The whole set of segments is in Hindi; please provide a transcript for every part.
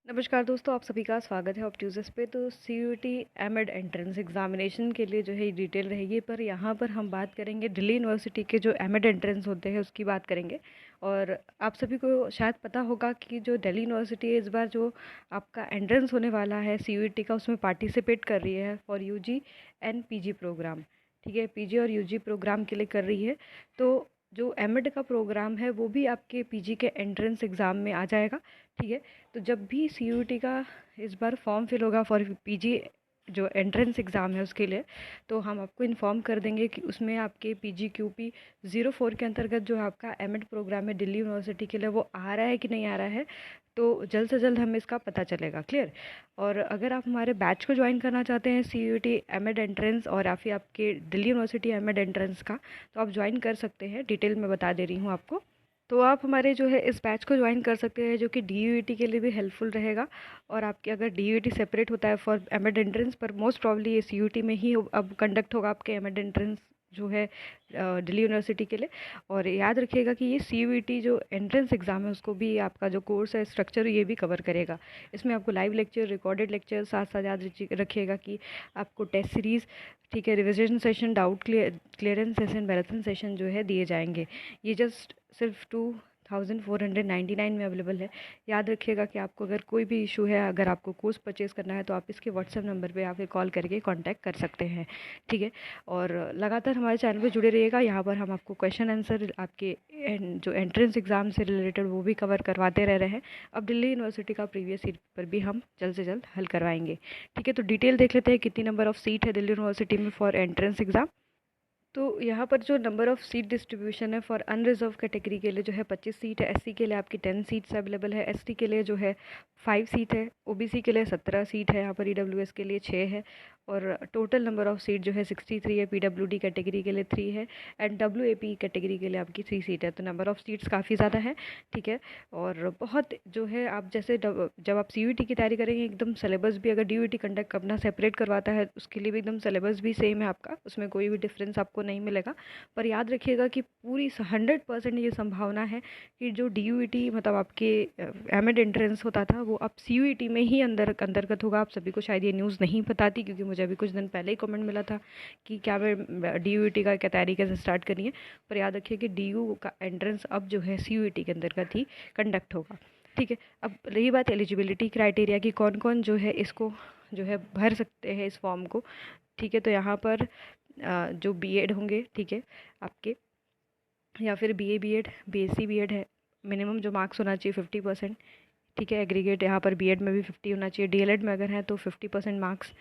नमस्कार दोस्तों, आप सभी का स्वागत है ऑप्ट्यूजस पे। तो CUET एमएड एंट्रेंस एग्जामिनेशन के लिए जो है डिटेल रहेगी, पर यहाँ पर हम बात करेंगे दिल्ली यूनिवर्सिटी के जो एमएड एंट्रेंस होते हैं उसकी बात करेंगे। और आप सभी को शायद पता होगा कि जो दिल्ली यूनिवर्सिटी है इस बार जो आपका एंट्रेंस होने वाला है CUET का, उसमें पार्टिसिपेट कर रही है for UG and PG program. ठीक है, PG और UG प्रोग्राम के लिए कर रही है। तो जो एमएड का प्रोग्राम है वो भी आपके PG के एंट्रेंस एग्ज़ाम में आ जाएगा। ठीक है, तो जब भी CUET का इस बार फॉर्म फिल होगा फॉर PG जो एंट्रेंस एग्ज़ाम है उसके लिए, तो हम आपको इन्फॉर्म कर देंगे कि उसमें आपके PGQP 04 के अंतर्गत जो आपका एमएड प्रोग्राम है दिल्ली यूनिवर्सिटी के लिए वो आ रहा है कि नहीं आ रहा है। तो जल्द से जल्द हमें इसका पता चलेगा। क्लियर। और अगर आप हमारे बैच को ज्वाइन करना चाहते हैं CUET एमएड एंट्रेंस और या फिर आपके दिल्ली यूनिवर्सिटी एमएड एंट्रेंस का, तो आप ज्वाइन कर सकते हैं। डिटेल में बता दे रही हूँ आपको। तो आप हमारे जो है इस बैच को ज्वाइन कर सकते हैं, जो कि DUET के लिए भी हेल्पफुल रहेगा। और आपके अगर DUET सेपरेट होता है फॉर एमएड एंट्रेंस, पर मोस्ट प्रॉब्ली ये CUET में ही अब कंडक्ट होगा आपके एमएड एंट्रेंस जो है दिल्ली यूनिवर्सिटी के लिए। और याद रखिएगा कि ये CUET जो एंट्रेंस एग्ज़ाम है उसको भी आपका जो कोर्स है स्ट्रक्चर ये भी कवर करेगा। इसमें आपको लाइव लेक्चर, रिकॉर्डेड लेक्चर, साथ साथ याद रखिएगा कि आपको टेस्ट सीरीज़, ठीक है, revision session, doubt clearance session, marathon session जो है दिए जाएंगे। ये जस्ट सिर्फ 2499 में अवेलेबल है। याद रखिएगा कि आपको अगर कोई भी इशू है, अगर आपको कोर्स परचेज़ करना है, तो आप इसके व्हाट्सएप नंबर पे या फिर कॉल करके कांटेक्ट कर सकते हैं। ठीक है, और लगातार हमारे चैनल पे जुड़े रहिएगा। यहाँ पर हम आपको क्वेश्चन आंसर आपके जो एंट्रेंस एग्ज़ाम से रिलेटेड वो भी कवर करवाते रह रहे हैं। अब दिल्ली यूनिवर्सिटी का प्रीवियस ईयर पर भी हम जल्द से जल्द हल करवाएंगे। ठीक है, तो डिटेल देख लेते हैं कितनी नंबर ऑफ़ सीट है दिल्ली यूनिवर्सिटी में फॉर एंट्रेंस एग्ज़ाम। तो यहाँ पर जो नंबर ऑफ़ सीट डिस्ट्रीब्यूशन है फॉर अनरिजर्व कैटेगरी के लिए जो है 25 सीट है। SC के लिए आपकी 10 सीट्स अवेलेबल है। ST के लिए जो है 5 सीट है। OBC के लिए 17 सीट है। यहाँ पर EWS के लिए 6 है। और टोटल नंबर ऑफ़ सीट जो है 63 है। PWD कैटेगरी के लिए 3 है। एंड WAP कैटेगरी के लिए आपकी 3 सीट है। तो नंबर ऑफ़ सीट्स काफ़ी ज़्यादा है। ठीक है, और बहुत जो है आप जैसे जब आप CUET की तैयारी करेंगे, एकदम सिलेबस भी अगर DUET कंडक्ट अपना सेपरेट करवाता है उसके लिए भी एकदम सिलेबस भी सेम है आपका, उसमें कोई भी डिफरेंस आपको नहीं मिलेगा। पर याद रखिएगा कि पूरी 100% ये संभावना है कि जो DUET मतलब आपके एमएड एंट्रेंस होता था वो अब CUET में ही अंतर्गत होगा। आप सभी को शायद ये न्यूज़ नहीं पता थी, क्योंकि मुझे अभी कुछ दिन पहले ही कमेंट मिला था कि क्या मैं DUET का क्या तैयारी कैसे स्टार्ट करनी है। पर याद रखिए कि DU का एंट्रेंस अब जो है CUET के अंतर्गत ही कंडक्ट होगा। ठीक है, अब रही बात एलिजिबिलिटी क्राइटेरिया की, कौन कौन जो है इसको जो है भर सकते हैं इस फॉर्म को। ठीक है, तो यहाँ पर जो BEd होंगे, ठीक है, आपके, या फिर BA BEd, BSc BEd है, मिनिमम जो मार्क्स होना चाहिए 50%। ठीक है, एग्रीगेट यहाँ पर BEd में भी 50 होना चाहिए। DLED में अगर है तो 50% मार्क्स।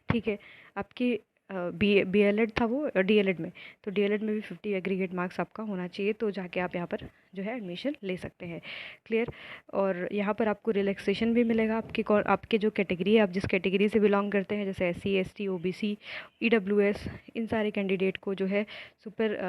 ठीक है, आपकी BLED था वो DLED में, तो DLED में भी 50 एग्रीगेट मार्क्स आपका होना चाहिए, तो जाके आप यहाँ पर जो है एडमिशन ले सकते हैं। क्लियर। और यहाँ पर आपको रिलैक्सेशन भी मिलेगा आपके जो कैटेगरी है, आप जिस कैटेगरी से बिलोंग करते हैं, जैसे SC ST OBC EWS, इन सारे कैंडिडेट को जो है सुपर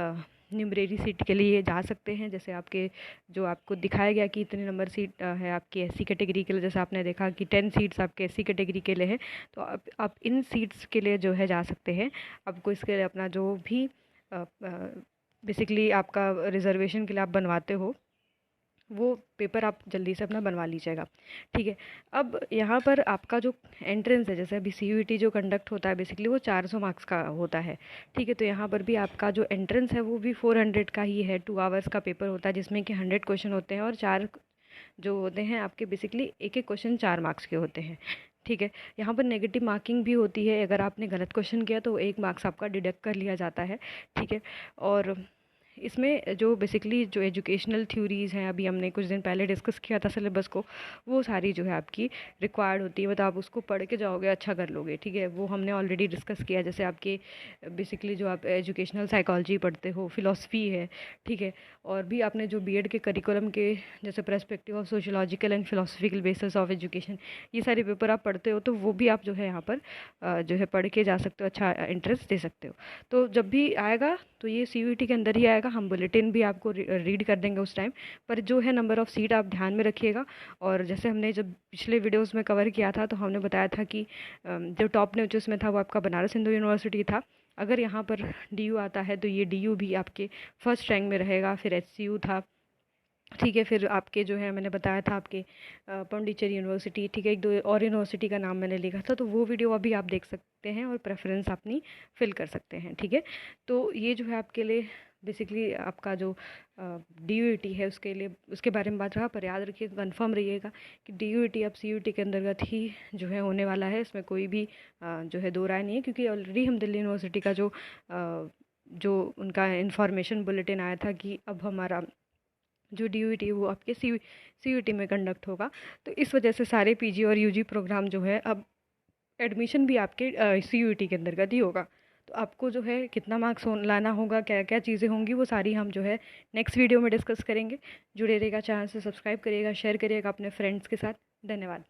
न्यूमरेरी सीट के लिए जा सकते हैं। जैसे आपके जो आपको दिखाया गया कि इतने नंबर सीट है आपकी SC कैटेगरी के लिए, जैसे आपने देखा कि 10 सीट्स आपके SC कैटेगरी के लिए है, तो आप इन सीट्स के लिए जो है जा सकते हैं। आपको इसके लिए अपना जो भी बेसिकली आपका रिजर्वेशन के लिए आप बनवाते हो वो पेपर आप जल्दी से अपना बनवा लीजिएगा। ठीक है, अब यहाँ पर आपका जो एंट्रेंस है, जैसे अभी CUET जो कंडक्ट होता है बेसिकली वो 400 मार्क्स का होता है। ठीक है, तो यहाँ पर भी आपका जो एंट्रेंस है वो भी 400 का ही है। 2 आवर्स का पेपर होता है जिसमें कि 100 क्वेश्चन होते हैं, और 4 जो होते हैं आपके बेसिकली एक एक क्वेश्चन 4 मार्क्स के होते हैं। ठीक है, यहाँ पर नेगेटिव मार्किंग भी होती है। अगर आपने गलत क्वेश्चन किया तो 1 मार्क्स आपका डिडक्ट कर लिया जाता है। ठीक है, और इसमें जो बेसिकली जो एजुकेशनल थ्योरीज़ हैं, अभी हमने कुछ दिन पहले डिस्कस किया था सिलेबस को, वो सारी जो है आपकी रिक्वायर्ड होती है। मतलब आप उसको पढ़ के जाओगे अच्छा कर लोगे। ठीक है, वो हमने ऑलरेडी डिस्कस किया। जैसे आपके बेसिकली जो आप एजुकेशनल साइकोलॉजी पढ़ते हो, फिलॉसफी है। ठीक है, और भी आपने जो BEd के करिकुलम के जैसे perspective of sociological and philosophical basis of education, ये सारे पेपर आप पढ़ते हो, तो वो भी आप जो है यहाँ पर जो है पढ़ के जा सकते हो, अच्छा इंटरेस्ट दे सकते हो। तो जब भी आएगा तो ये CUET के अंदर ही आएगा। हम बुलेटिन भी आपको रीड कर देंगे उस टाइम पर। जो है नंबर ऑफ़ सीट आप ध्यान में रखिएगा। और जैसे हमने जब पिछले वीडियोस में कवर किया था, तो हमने बताया था कि जो टॉप न्यूज़ में था वो आपका बनारस हिंदू यूनिवर्सिटी था। अगर यहाँ पर DU आता है तो ये DU भी आपके फर्स्ट रैंक में रहेगा। फिर HCU था, ठीक है। फिर आपके जो है मैंने बताया था आपके पौंडीचेरी यूनिवर्सिटी, ठीक है, एक दो और यूनिवर्सिटी का नाम मैंने लिखा था, तो वो वीडियो अभी आप देख सकते हैं और प्रेफरेंस अपनी फिल कर सकते हैं। ठीक है, तो ये जो है आपके लिए बेसिकली आपका जो DUET है उसके लिए, उसके बारे में बात रहा। पर याद रखिए, कंफर्म रहिएगा कि DUET अब CUET के अंतर्गत ही जो है होने वाला है, इसमें कोई भी जो है दो राय नहीं है, क्योंकि ऑलरेडी हम दिल्ली यूनिवर्सिटी का जो उनका इंफॉर्मेशन बुलेटिन आया था कि अब हमारा जो DUET है वो आपके CUET में कंडक्ट होगा। तो इस वजह से सारे PG और UG प्रोग्राम जो है अब एडमिशन भी आपके CUET के अंतर्गत ही होगा। तो आपको जो है कितना मार्क्स लाना होगा, क्या क्या चीज़ें होंगी, वो सारी हम जो है नेक्स्ट वीडियो में डिस्कस करेंगे। जुड़े रहिएगा, चैनल से सब्सक्राइब करिएगा, शेयर करिएगा अपने फ्रेंड्स के साथ। धन्यवाद।